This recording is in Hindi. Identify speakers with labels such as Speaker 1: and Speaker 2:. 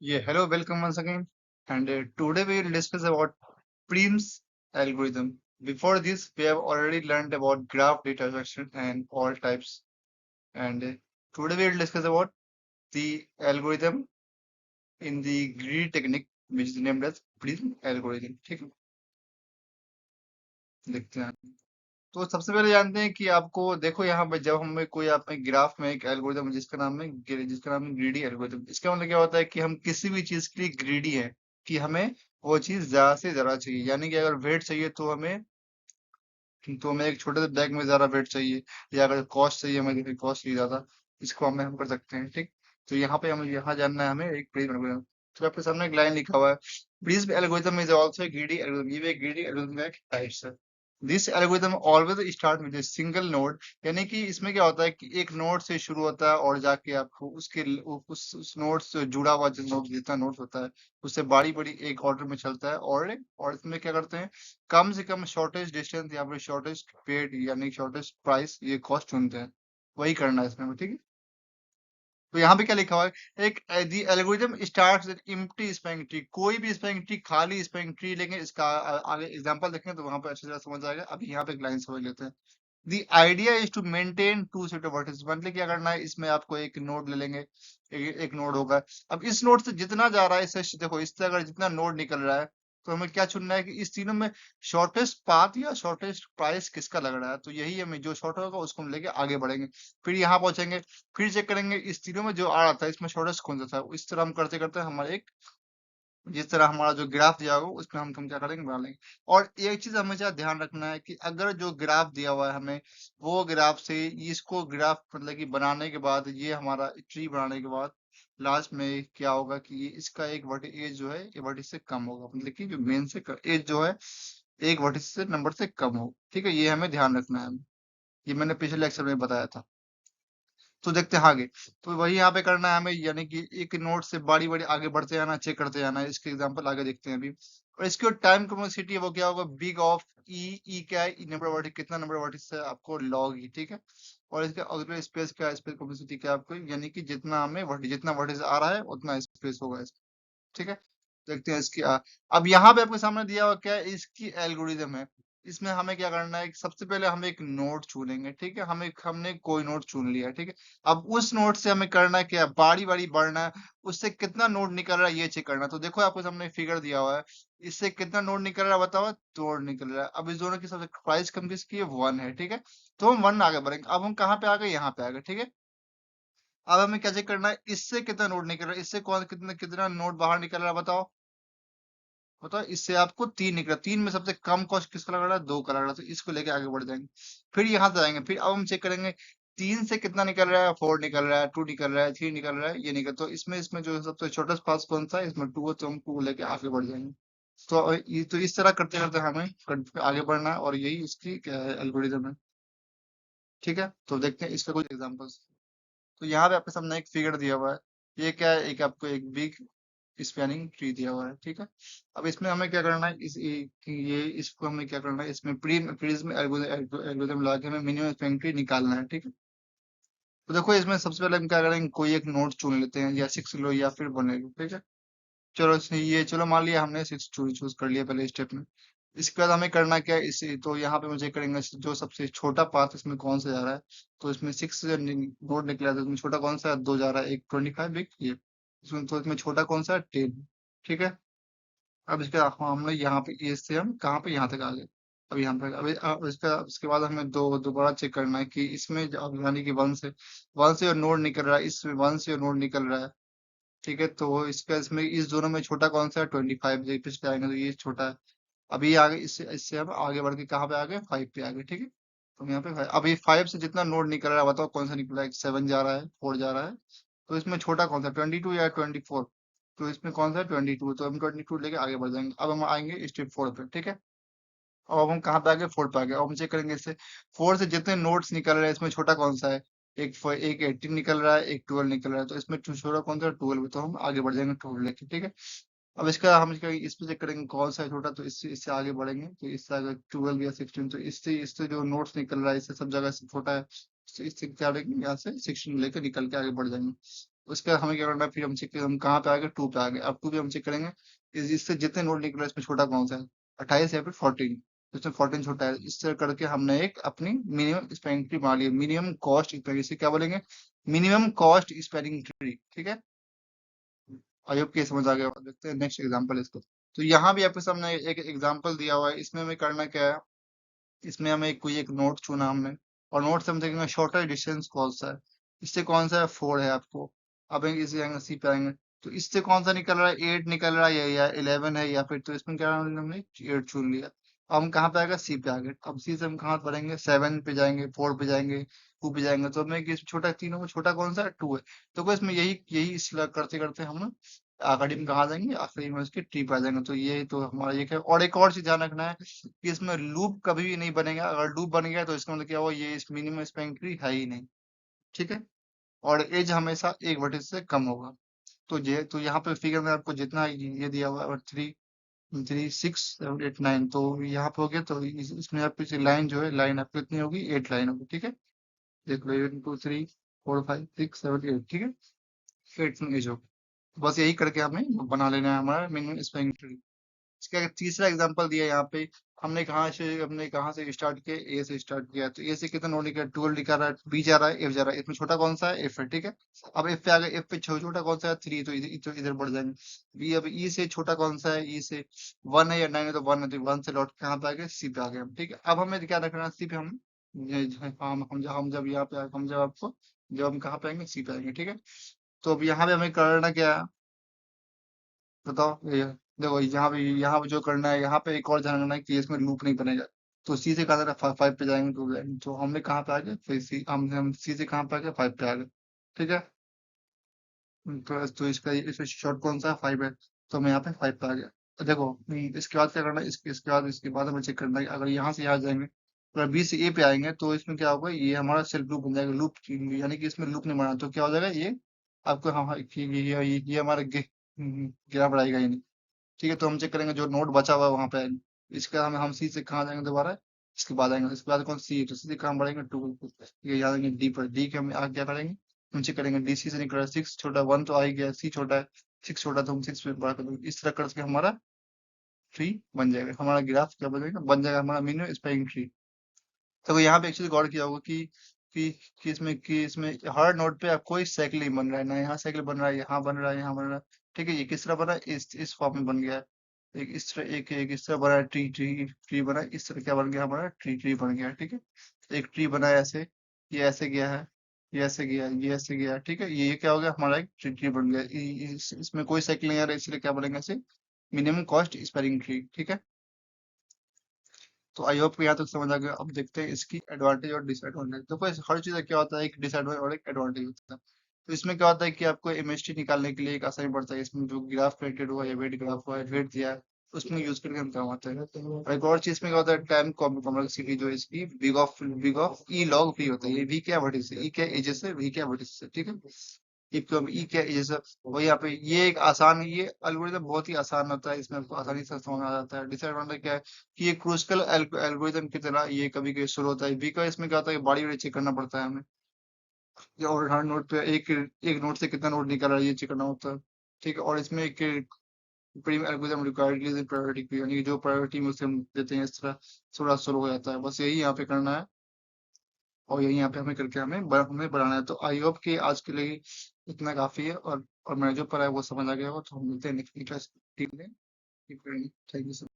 Speaker 1: Yeah, hello, welcome once again. And today we will discuss about Prim's algorithm. Before this, we have already learned about graph data structure and all types. And today we will discuss about the algorithm in the greedy technique, which is named as Prism algorithm. ठीक है, देखते हैं। तो सबसे पहले जानते हैं कि आपको देखो यहाँ पे जब हमें कोई आपने ग्राफ में एक एल्गोरिथम जिसका नाम है ग्रीडी एल्गोरिथम। इसका मतलब क्या होता है कि हम किसी भी चीज के लिए ग्रीडी है कि हमें वो चीज ज्यादा से ज्यादा चाहिए, यानी कि अगर वेट चाहिए तो हमें एक छोटे से बैग में ज्यादा वेट चाहिए, या अगर कॉस्ट चाहिए हमें कॉस्ट चाहिए ज्यादा। इसको हम कर सकते हैं, ठीक। तो यहाँ पे हमें यहाँ जानना है हमें एक प्रिज्म एल्गोरिथम। तो आपके सामने एक लाइन लिखा हुआ है, prism algorithm is also greedy algorithm. ये ग्रीडी एल्गोरिथम का एक टाइप्स है। This algorithm always start with single node, यानी कि इसमें क्या होता है कि एक नोड से शुरू होता है और जाके आपको उस नोड से जुड़ा हुआ जो नोड जितना नोड होता है उससे बारी बारी एक ऑर्डर में चलता है। और इसमें क्या करते हैं, कम से कम शॉर्टेस्ट डिस्टेंस या फिर शॉर्टेस्ट पेड यानी शॉर्टेस्ट प्राइस ये कॉस्ट चुनते हैं। वही करना है इसमें, ठीक है। तो यहाँ पे क्या लिखा हुआ है, एक the algorithm starts with empty spanning tree. कोई भी स्पैनिंग ट्री, खाली स्पैनिंग ट्री लेंगे, इसका आगे एग्जांपल देखेंगे तो वहां पे अच्छी तरह समझ आएगा। अभी यहाँ पे एक लाइन समझ लेते हैं। The idea is to maintain two set of vertices. मतलब क्या करना है, इसमें आपको एक नोड ले लेंगे, एक नोड होगा। अब इस नोड से जितना जा रहा है, इससे देखो, इससे अगर जितना नोड निकल रहा है तो हमें क्या चुनना है कि इस तीनों में शॉर्टेस्ट पाथ या शॉर्टेस्ट प्राइस किसका लग रहा है। तो यही हमें जो शॉर्ट होगा उसको हम लेके आगे बढ़ेंगे। फिर यहाँ पहुंचेंगे, फिर चेक करेंगे इस तीनों में जो आ रहा था इसमें शॉर्टेस्ट कौन सा था। इस तरह हम करते करते हमारे एक, जिस तरह हमारा जो ग्राफ दिया होगा उसमें हम क्या करेंगे, बना लेंगे। और एक चीज हमेशा ध्यान रखना है कि अगर जो ग्राफ दिया हुआ है हमें, वो ग्राफ से इसको ग्राफ मतलब कि बनाने के बाद, ये हमारा ट्री बनाने के बाद लास्ट में क्या होगा कि ये इसका एक वर्टी एज जो है ये वर्टिस से कम होगा, मतलब कि जो मेन से एज जो है एक वर्टिस से नंबर से कम हो, ठीक है। ये हमें ध्यान रखना है। ये मैंने पिछले लेक्चर में बताया था। तो देखते हैं आगे। तो वही यहाँ पे करना है हमें, यानी कि एक नोड से बारी बारी आगे बढ़ते जाना, चेक करते जाना है। इसके एग्जांपल आगे देखते हैं अभी। और इसकी जो टाइम कॉम्प्लेक्सिटी है वो क्या होगा, बिग ऑफ ई। ई क्या है, ई नंबर वर्टिस, कितना नंबर वर्टिस है आपको लॉग ई, ठीक है। और इसका अगले स्पेस क्या है, स्पेस कॉम्प्लेक्सिटी क्या है आपको, यानी कि जितना हमें वर्टिस, जितना वर्टिस आ रहा है उतना स्पेस होगा इसका, ठीक है। देखते हैं इसकी अब यहाँ पे आपके सामने दिया हुआ क्या है, इसकी एल्गोरिदम है। इसमें हमें क्या करना है, सबसे पहले हम एक नोड चुनेंगे, ठीक है। हमने कोई नोड चुन लिया, ठीक है। अब उस नोड से हमें करना है क्या, बारी बारी बढ़ना है। उससे कितना नोड निकल रहा है ये चेक करना है। तो देखो आपको सामने फिगर दिया हुआ है, इससे कितना नोड निकल रहा है बताओ, 2 निकल रहा है। अब इस दोनों की सबसे प्राइस कम किसकी है, 1 है, ठीक है। तो हम 1 आगे बढ़ेंगे। अब हम कहाँ पे आ गए, यहाँ पे आ गए, ठीक है। अब हमें क्या चेक करना है, इससे कितना नोड निकल रहा है, इससे कौन कितना कितना नोड बाहर निकल रहा है बताओ। बताओ, इससे आपको 3 निकला, 3 में सबसे कम कॉस्ट किसका लग रहा है, 2 का लग रहा है। तो इसको लेके आगे बढ़ जाएंगे। फिर यहाँ से आएंगे, फिर अब हम चेक करेंगे 3 से कितना निकल रहा है, 4 निकल रहा है, 2 निकल रहा है, 3 निकल रहा है, ये निकल। तो इसमें इसमें जो सबसे छोटा पास कौन सा है, इसमें 2 है, तो हम 2 लेके आगे बढ़ जाएंगे। तो इस तरह करते करते हमें आगे बढ़ना है, और यही इसकी एल्गोरिदम है, ठीक है। तो देखते हैं इसका कुछ एग्जांपल्स। तो यहाँ पे आपके सामने एक फिगर दिया हुआ है। ये क्या है, एक आपको एक बिग स्पैनिंग ट्री दिया हुआ है, ठीक है। अब इसमें हमें क्या करना है, ये इसको हमें क्या करना है, इसमें प्रिज्म एल्गोरिथम लगा के हमें मिनिमम स्पैनिंग ट्री निकालना है, ठीक है। तो देखो इसमें सबसे पहले हम क्या करेंगे, कोई एक नोड चुन लेते हैं, या 6 लो या फिर 1 ले लो, ठीक है। चलो ये चलो मान लिया हमने 6 चूज कर लिया पहले स्टेप में। इसके बाद हमें करना क्या है, इसे तो यहाँ पे मुझे करेंगे जो सबसे छोटा पाथ इसमें कौन सा जा रहा है। तो इसमें 6 नोड निकला था, इसमें छोटा कौन सा है, 2 जा रहा है, एक 25, एक ये। इसमें तो इसमें छोटा कौन सा है, 10, ठीक है। अब इसके हम लोग यहाँ पे ये से हम कहाँ पे, यहाँ तक आ गए। अब यहाँ पे अब इसके बाद हमें दोबारा चेक करना है कि इसमें अब यानी कि 1 से नोड निकल रहा है, इसमें 1 से नोड निकल रहा है, ठीक है। तो इसका इसमें इस दोनों में छोटा कौन सा है, 25। जब पिछले आएंगे तो ये छोटा है। अभी आगे इससे इससे हम आगे बढ़ के कहाँ पे आ गए, 5 पे आ गए, ठीक है। तो यहाँ पे अभी 5 से जितना नोड निकल रहा है बताओ कौन सा निकल रहा है, 7 जा रहा है, 4 जा रहा है। तो इसमें छोटा कौन सा, 22 या 24। तो इसमें कौन सा है, 22। तो हम 22 लेके आगे बढ़ जाएंगे। अब हम आएंगे स्टेप 4 पे, ठीक है। अब हम कहाँ पे आ गए, 4 पे आ गए। अब हम चेक करेंगे इससे 4 से जितने नोट्स निकल रहे हैं इसमें छोटा कौन सा है। एक 18 निकल रहा है, एक 12 निकल रहा है। तो इसमें छोटा कौन सा है, 12। तो हम आगे बढ़ जाएंगे 12 लेके, ठीक है। अब इसका इस पे चेक करेंगे कौन सा है छोटा, तो इससे इससे आगे बढ़ेंगे। तो इससे आगे 12 या 16। तो इससे जो नोट्स निकल रहा है इससे सब जगह से छोटा है। तो इससे क्या करेंगे, यहाँ से 16 लेकर निकल के आगे बढ़ जाएंगे। उसके बाद हमें क्या करना है, फिर हम चेक हम कहाँ पे आ गए, 2 पे आ गए। अब 2 पे हम चेक करेंगे इससे जितने नोट निकले इसमें छोटा कौन सा है, 28 या फिर 14। इसमें 14 छोटा है। इस तरह करके हमने एक अपनी मिनिमम स्पेलिंग ट्री बना ली, मिनिमम कॉस्ट स्पेलिंग, इसे क्या बोलेंगे, मिनिमम कॉस्ट स्पेलिंग ट्री। ठीक है, आई होप कि ये समझ आ गया। देखते हैं नेक्स्ट एग्जांपल इसको। तो यहाँ भी आपके सामने एक एग्जांपल दिया हुआ है, इसमें हमें करना क्या है, इसमें हमें कोई एक नोट चुना हमने, और नोट से हम देखेंगे शॉर्टर डिस्टेंस कौन सा है। इससे कौन सा है, 4 है आपको। अब इसे आएंगे सी पे आएंगे, तो इससे कौन सा निकल रहा है, 8 निकल रहा है या 11 है, या फिर, तो इसमें क्या हमने 8 चुन लिया। अब हम कहाँ पे आ गए, सी पे आ गए। अब सी से हम कहाँ बढ़ेंगे, 7 पे जाएंगे, 4 पे जाएंगे, 2 पे जाएंगे। तो हमें इसमें छोटा, तीनों में छोटा कौन सा है, 2 है। तो कोई इसमें यही यही करते करते हम आखिरी में कहाँ आ जाएंगे, आखिरी में उसकी ट्री पे आ जाएंगे। तो ये तो हमारा ये है। और एक और चीज ध्यान रखना है कि इसमें लूप कभी भी नहीं बनेगा। अगर लूप बन गया तो इसका मतलब क्या हुआ, ये इस मिनिमम स्पैन ट्री है ही नहीं। ठीक है, और एज हमेशा एक वर्टेक्स से कम होगा। तो यहाँ पे फिगर में आपको जितना ये दिया हुआ है, 3 3 6 7 8 9, तो यहाँ पे हो गया। तो इसमें आप लाइन जो है, लाइन आपकी कितनी होगी, 8 लाइन होगी। ठीक है, देख लो, 1 2 3 4 5 6 7 8। ठीक है, 8 एज होगी। बस यही करके हमें बना लेना है हमारा मिनिमम स्पैन ट्री। इसका एक तीसरा एग्जांपल दिया है यहाँ पे। हमने कहाँ से स्टार्ट किया, ए से स्टार्ट किया। तो ए से कितना नोट निकला, 12 दिखा रहा है, बी जा रहा है, एफ जा रहा है। इसमें छोटा कौन सा है, एफ है। ठीक है, अब एफ पे आ गए, एफ पे छोटा कौन सा है, 3। तो इधर बढ़ जाएंगे। बी, अब ई से छोटा कौन सा है, ई से 1 है या 9 है, तो 1 है। तो 1 से लौट के कहाँ पे आ गए, सी पे आ गए हम। ठीक है, अब हमें क्या रखना है, सी पे हम जब यहाँ पे हम जब आपको जब हम कहाँ पे आएंगे, सी पे आएंगे। ठीक है, तो अब यहाँ पे हमें करना क्या है, बताओ ये। देखो यहाँ पे जो करना है, यहाँ पे एक और ध्यान रखना है कि इसमें लूप नहीं बनेगा। तो सी से कहा था 5 पे जाएंगे, तो हमने कहाँ पे आ गए, फिर सी हम सी से कहाँ पे आ गए, 5 पे आ गए। ठीक है, तो इसका शॉर्ट कौन सा है, 5 है। तो हम यहाँ पे 5 पे आ गया। तो देखो, इसके बाद क्या करना है, इसके बाद हमें चेक करना है कि अगर यहाँ से यहाँ जाएंगे, अगर बी से ए पे आएंगे, तो इसमें क्या होगा, ये हमारा सेल्फ लूप बन जाएगा। लूप यानी कि इसमें लूप नहीं बना, तो क्या हो जाएगा ये आपको, हाँ हाँ, ये हमारा गिरा बढ़ाएगा ही नहीं। ठीक है, तो हम चेक करेंगे जो नोट बचा हुआ है वहां पे। इसके हम सी से कहाँ जाएंगे दोबारा, इसके बाद आएंगे, इसके बाद कौन सी है, तो सी से कहाँ बढ़ेंगे, 2। ये याद आएंगे डी पर, डी के हम आगे क्या करेंगे, हम चेक करेंगे डी सी से निकल रहा है 6 छोटा, 1 तो आ ही गया, सी छोटा है, 6 छोटा, तो हम 6 पे बड़ा कर देंगे। इस तरह करके हमारा ट्री बन जाएगा, हमारा ग्राफ क्या बन जाएगा हमारा मिनिमम स्पैनिंग ट्री। तो यहाँ पे एक्चुअली गौर किया होगा कि कि इसमें हर नोड पे आप कोई साइकिल नहीं बन रहा है, ना यहाँ साइकिल बन रहा है, यहाँ बन रहा है, यहाँ बन रहा है। ठीक है, ये किस तरह बना है, इस फॉर्म में बन गया है। एक इस तरह बना है, ट्री ट्री ट्री बना है। इस तरह क्या बन गया, हमारा ट्री ट्री बन गया है। ठीक है, एक ट्री बना है ऐसे, ये ऐसे गया है, ये ऐसे गया है, ये ऐसे गया है। ठीक है, ये क्या हो गया, हमारा एक ट्री ट्री बन गया। इसमें कोई साइकिल नहीं आ रहा है, इसलिए क्या बनेगा इसे, मिनिमम कॉस्ट स्पेलिंग ट्री। ठीक है, तो आई होप कि यहाँ तक समझ आ गया। अब देखते हैं इसकी एडवांटेज और डिसएडवांटेज। देखो हर चीज का क्या होता है, एक डिसएडवांटेज और एक एडवांटेज होता है। तो इसमें क्या होता है कि आपको एमएसटी निकालने के लिए एक आसानी पड़ता है। इसमें जो ग्राफ क्रिएटेड हुआ या वेट ग्राफ हुआ है, वेट दिया है, उसमें यूज करके हम काम आते हैं। और एक और चीज में क्या होता है, टाइम कॉम्प्लेक्सिटी जो है इसकी, big of E log V होता है। ये वी क्या वर्टिस है, ई क्या एजेस है, वी क्या वर्टिस है। ठीक है, ई क्या एजेस है। और यहाँ पे ये एक आसान, ये एल्गोरिथम बहुत ही आसान होता है, इसमें आपको आसानी से समझ आ जाता है। डिसएडवांटेज क्या है कि ये क्रूसिकल एल्गोरिथम की तरह ये कभी कभी शुरू होता है। वी का इसमें क्या होता है, बड़ी बड़ी चेक करना पड़ता है हमें, और हर नोट पे एक एक नोट से कितना नोट निकल रहा है ये चेक करना होता है। ठीक है, और इसमें एक प्रीम एल्गोरिथम रिक्वायर्ड प्रायोरिटी की, यानी कि जो प्रायोरिटी में उसे हम देते हैं, इस तरह थोड़ा स्लो हो जाता है। बस यही यहाँ पे करना है, और यही यहाँ पे हमें करके हमें बढ़ाना है। तो आई होप कि आज के लिए इतना काफी है, और मेरा जो पर है वो समझ आ गया हो। तो हम मिलते हैं नेक्स्ट क्लास। ठीक है, थैंक यू सर।